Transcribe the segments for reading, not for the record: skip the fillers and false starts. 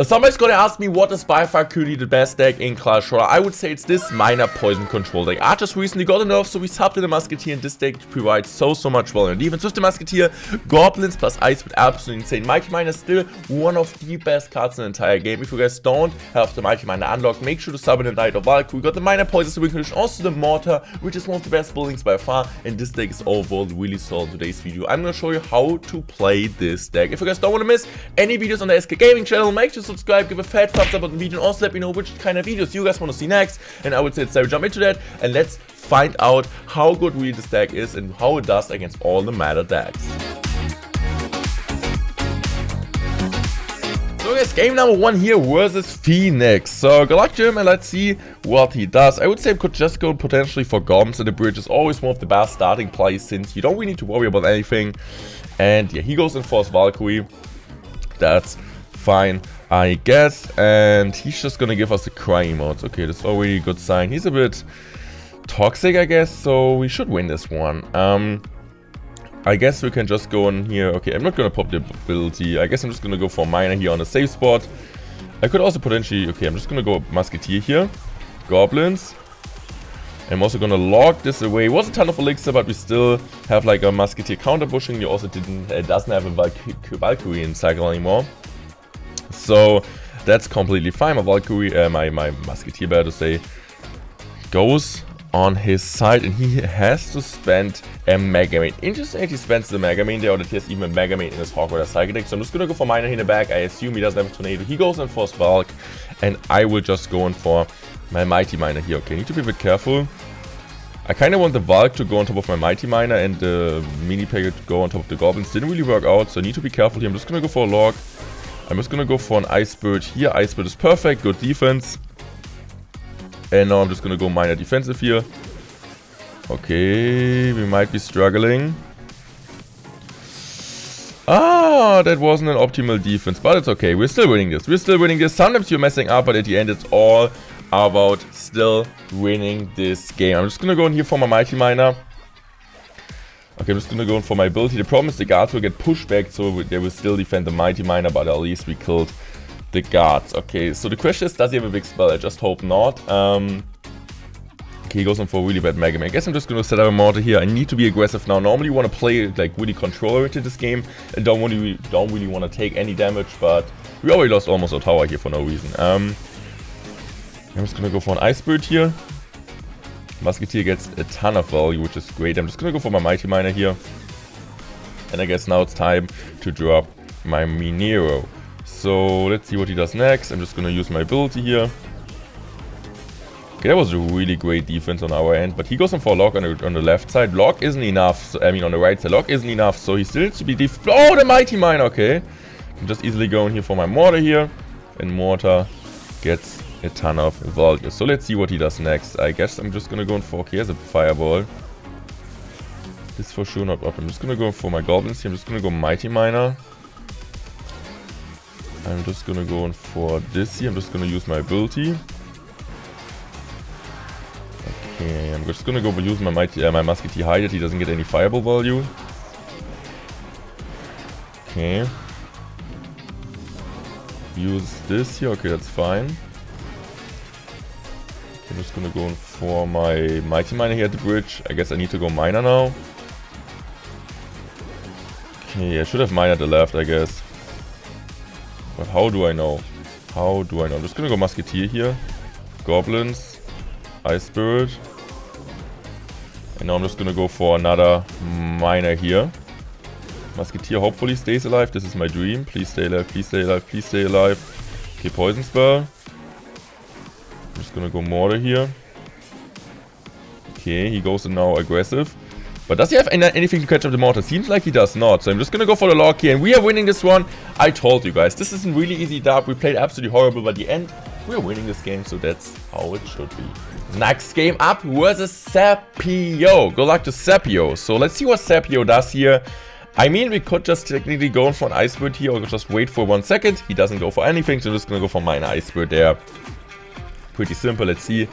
Somebody's gonna ask me what is by far currently the best deck in Clash Royale. I would say it's this minor poison control deck. Archers recently got a nerf, so we subbed in the Musketeer, and this deck provides so much volume. Defense with the Musketeer, Goblins plus Ice with absolutely insane. Mighty Miner is still one of the best cards in the entire game. If you guys don't have the Mighty Miner unlocked, make sure to sub in the Knight of Valkyrie. We got the minor poison, so we can also the Mortar, which is one of the best buildings by far, and this deck is overall really solid in today's video. I'm gonna show you how to play this deck. If you guys don't want to miss any videos on the SK Gaming channel, make sure to subscribe, give a fat thumbs up on the video, and also let me know which kind of videos you guys want to see next. And I would say it's time to jump into that, and let's find out how good really this deck is and how it does against all the meta decks. So guys, game number 1 here versus Phoenix. So good luck to him, and let's see what he does. I would say we could just go potentially for Goblins, and the bridge is always one of the best starting plays since you don't really need to worry about anything. And yeah, he goes in for his Valkyrie. That's fine, I guess, and he's just gonna give us the cry emotes. Okay, that's already a good sign. He's a bit toxic, I guess, so we should win this one. I guess we can just go in here. Okay, I'm not gonna pop the ability. I guess I'm just gonna go for Miner here on the safe spot. I could also potentially, okay, I'm just gonna go Musketeer here, Goblins. I'm also gonna log this away. It was a ton of elixir, but we still have like a Musketeer counter pushing. We also doesn't have a Valkyrie in cycle anymore. So that's completely fine. My Valkyrie, my Musketeer, better to say, goes on his side, and he has to spend a Mega Main. Interesting, he spends the Mega Main there, or that he has even a Mega Main in his Hawk Rider Cycle deck. So I'm just gonna go for Miner here in the back. I assume he doesn't have a Tornado. He goes in for his Valk, and I will just go in for my Mighty Miner here. Okay, need to be a bit careful. I kind of want the Valk to go on top of my Mighty Miner and the Mini Packet to go on top of the Goblins. Didn't really work out, so I need to be careful here. I'm just gonna go for a log. I'm just gonna go for an Ice Bird here. Ice Bird is perfect, good defense. And now I'm just gonna go minor defensive here. Okay, we might be struggling. Ah, that wasn't an optimal defense, but it's okay. We're still winning this. We're still winning this. Sometimes you're messing up, but at the end it's all about still winning this game. I'm just gonna go in here for my Mighty Miner. Okay, I'm just gonna go in for my ability. The problem is the guards will get pushed back, so they will still defend the Mighty Miner, but at least we killed the guards. Okay, so the question is, does he have a big spell? I just hope not. Okay, he goes in for a really bad Mega Man. I guess I'm just gonna set up a Mortar here. I need to be aggressive now. Normally you want to play like really controller into this game and don't really want to take any damage, but we already lost almost a tower here for no reason. I'm just gonna go for an Ice Bird here. Musketeer gets a ton of value, which is great. I'm just gonna go for my Mighty Miner here. And I guess now it's time to drop my Minero. So let's see what he does next. I'm just gonna use my ability here. Okay, that was a really great defense on our end, but he goes in for a lock on the left side. Lock isn't enough, so, I mean on the right side, lock isn't enough, so he still needs to be oh, the Mighty Miner, okay. I can just easily go in here for my Mortar here, and Mortar gets a ton of value. So let's see what he does next. I guess I'm just gonna go in for, okay, he has a Fireball. This for sure not up. I'm just gonna go for my Goblins here. I'm just gonna go Mighty Miner. I'm just gonna go in for this here. I'm just gonna use my ability. Okay, I'm just gonna go use my my Musketeer hide it. He doesn't get any Fireball value. Okay. Use this here. Okay, that's fine. I'm just gonna go in for my Mighty Miner here at the bridge. I guess I need to go Miner now. Okay, I should have Miner at the left, I guess. But how do I know? How do I know? I'm just gonna go Musketeer here. Goblins. Ice Spirit. And now I'm just gonna go for another Miner here. Musketeer hopefully stays alive. This is my dream. Please stay alive, please stay alive, please stay alive. Okay, Poison Spell. I'm just gonna go Mortar here. Okay, he goes in now aggressive. But does he have anything to catch up the Mortar? Seems like he does not. So I'm just gonna go for the lock here. And we are winning this one. I told you guys, this is a really easy dub. We played absolutely horrible, but at the end, we're winning this game. So that's how it should be. Next game up versus Sepio. Good luck to Sepio. So let's see what Sepio does here. I mean, we could just technically go in for an Ice Bird here, or just wait for 1 second. He doesn't go for anything, so I'm just gonna go for mine Ice Bird there. Pretty simple. Let's see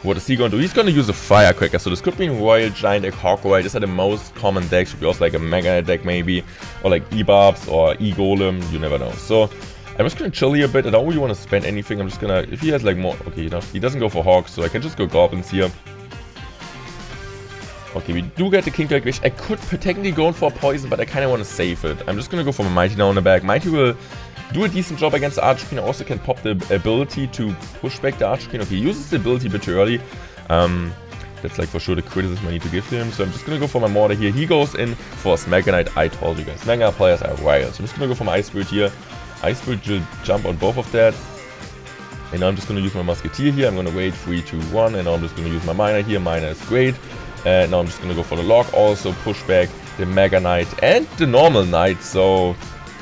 what is he gonna do. He's gonna use a Firecracker, so this could be in Royal, Giant deck, Hawkeye. These are the most common decks. Should be also like a Mega deck maybe, or like E-Barbs or E-Golem. You never know. So I'm just gonna chill here a bit. I don't really want to spend anything. I'm just gonna, if he has like more, okay, you know, he doesn't go for Hawks, so I can just go Goblins here. Okay, we do get the King Black Wish. I could technically go for a Poison, but I kind of want to save it. I'm just gonna go for my Mighty now in the back. Mighty will do a decent job against the Archer Queen. I also can pop the ability to push back the Archer Queen. Okay, he uses the ability a bit too early. That's like for sure the criticism I need to give to him. So I'm just gonna go for my Mortar here. He goes in for his Mega Knight. I told you guys, Mega players are wild. So I'm just gonna go for my Ice Spirit here. Ice Spirit will jump on both of that. And now I'm just gonna use my Musketeer here. I'm gonna wait 3, 2, 1. And now I'm just gonna use my Miner here. Miner is great. And now I'm just gonna go for the Lock. Also push back the Mega Knight and the normal Knight. So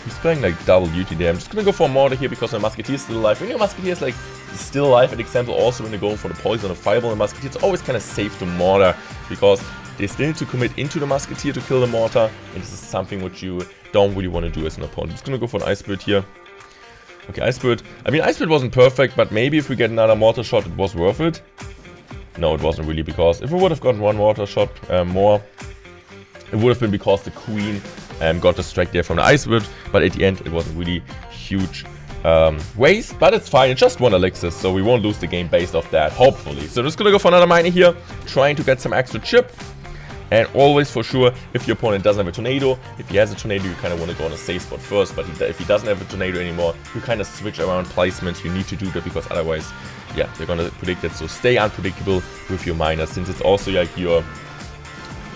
he's playing like double duty there. I'm just gonna go for a Mortar here because my Musketeer is still alive. When your Musketeer is like still alive, an example also when they're going for the Poison or Fireball and Musketeer, it's always kind of safe to Mortar because they still need to commit into the Musketeer to kill the Mortar, and this is something which you don't really want to do as an opponent. I'm just gonna go for an Ice Spirit here. Okay, Ice Spirit. I mean, Ice Spirit wasn't perfect, but maybe if we get another Mortar shot, it was worth it. No, it wasn't really, because if we would have gotten one Mortar shot more, it would have been because the Queen got distracted there from the Ice Spirit, but at the end, it wasn't really huge waste, but it's fine. It's just one elixir, so we won't lose the game based off that, hopefully. So I'm just gonna go for another Miner here, trying to get some extra chip. And always, for sure, if your opponent doesn't have a Tornado, if he has a Tornado, you kind of want to go on a safe spot first. But if he doesn't have a Tornado anymore, you kind of switch around placements. You need to do that because otherwise, yeah, they're going to predict it. So stay unpredictable with your Miner, since it's also like your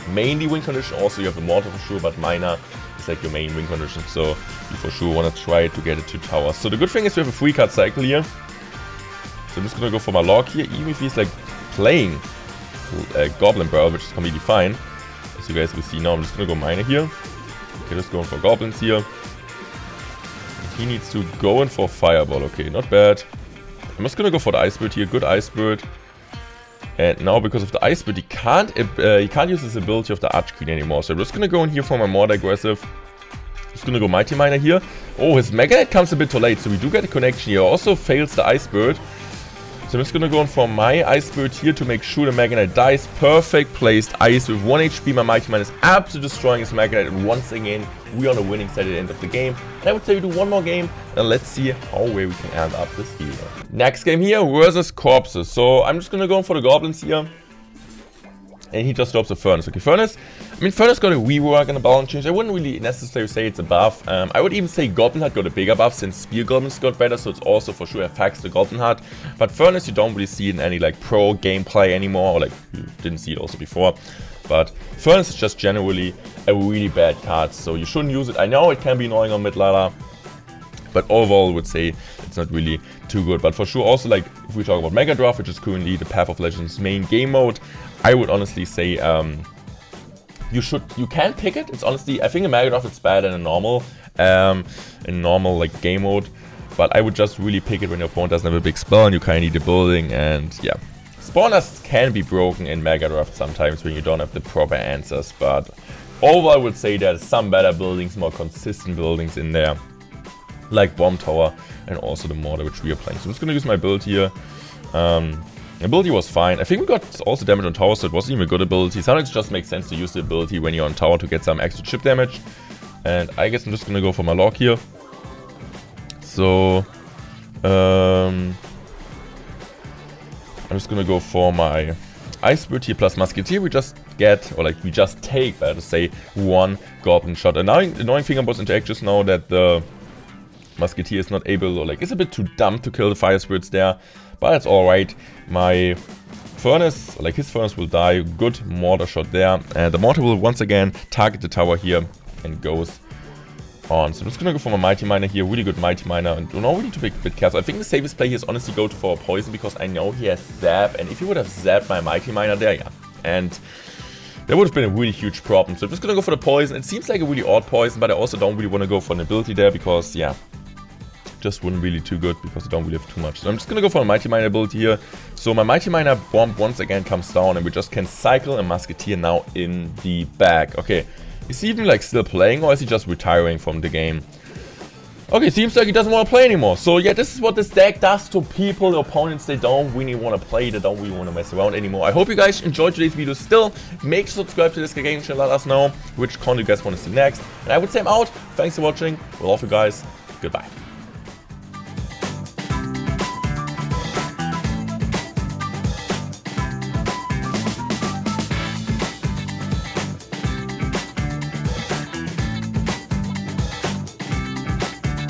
mainly win condition. Also, you have the Mortar for sure, but Miner is like your main win condition. So you for sure want to try to get it to tower. So the good thing is we have a 3-card cycle here. So I'm just going to go for my Lock here, even if he's like playing Goblin Barrel, which is completely fine. As you guys will see now, I'm just gonna go Miner here. Okay, just going for Goblins here. He needs to go in for Fireball. Okay, not bad. I'm just gonna go for the Ice Spirit here. Good Ice Spirit. And now because of the Ice Spirit, he can't use his ability of the Arch Queen anymore. So I'm just gonna go in here for my Mortar aggressive. Just gonna go Mighty Miner here. Oh, his Mega Knight comes a bit too late, so we do get a connection here. Also fails the Ice Spirit. So I'm just gonna go in for my Ice Spirit here to make sure the Mega Knight dies. Perfect placed ice with 1 HP. My Mighty Miner is absolutely destroying his Mega Knight. And once again, we are on a winning side at the end of the game. And I would say we do one more game. And let's see how well we can end up this video. Next game here versus Corpses. So I'm just gonna go in for the Goblins here. And he just drops a Furnace. Okay, Furnace. I mean, Furnace got a rework and a balance change. I wouldn't really necessarily say it's a buff. I would even say Goblin Heart got a bigger buff since Spear Goblins got better. So it's also for sure affects the Goblin Heart. But Furnace you don't really see in any like pro gameplay anymore. Or like you didn't see it also before. But Furnace is just generally a really bad card. So you shouldn't use it. I know it can be annoying on mid-ladder. But overall, I would say it's not really too good. But for sure, also, like, if we talk about Mega Draft, which is currently the Path of Legends main game mode, I would honestly say you can pick it. It's honestly, I think a Mega Draft is better than a normal like game mode. But I would just really pick it when your opponent doesn't have a big spell and you kind of need a building. And yeah, spawners can be broken in Mega Draft sometimes when you don't have the proper answers. But overall, I would say there's some better buildings, more consistent buildings in there, like Bomb Tower and also the Mortar which we are playing. So I'm just gonna use my ability here. Ability was fine. I think we got also damage on tower, so it wasn't even a good ability. Sometimes it just makes sense to use the ability when you're on tower to get some extra chip damage. And I guess I'm just gonna go for my Lock here. So I'm just gonna go for my Ice Spirit here plus Musketeer. We just get, or like we just take, better to say, 1 Goblin shot. And now the annoying thing about interactions now that the Musketeer is not able, or like it's a bit too dumb to kill the Fire Spirits there, but it's alright. My Furnace, like his Furnace will die. Good Mortar shot there, and the Mortar will once again target the tower here and goes on. So I'm just gonna go for my Mighty Miner here, really good Mighty Miner, and now we need to be a bit careful. I think the safest play here is honestly go for a Poison because I know he has Zap, and if he would have zapped my Mighty Miner there, yeah, and that would have been a really huge problem. So I'm just gonna go for the Poison. It seems like a really odd Poison, but I also don't really want to go for an ability there because, yeah, just wouldn't really too good because I don't really have too much. So I'm just gonna go for a Mighty Miner ability here. So my Mighty Miner bomb once again comes down and we just can cycle a Musketeer now in the back. Okay, is he even like still playing or is he just retiring from the game? Okay, seems like he doesn't want to play anymore. So yeah, this is what this deck does to people, the opponents. They don't really want to play, they don't really want to mess around anymore. I hope you guys enjoyed today's video still. Make sure to subscribe to this game channel, let us know which content you guys want to see next. And I would say I'm out. Thanks for watching. We love you guys. Goodbye.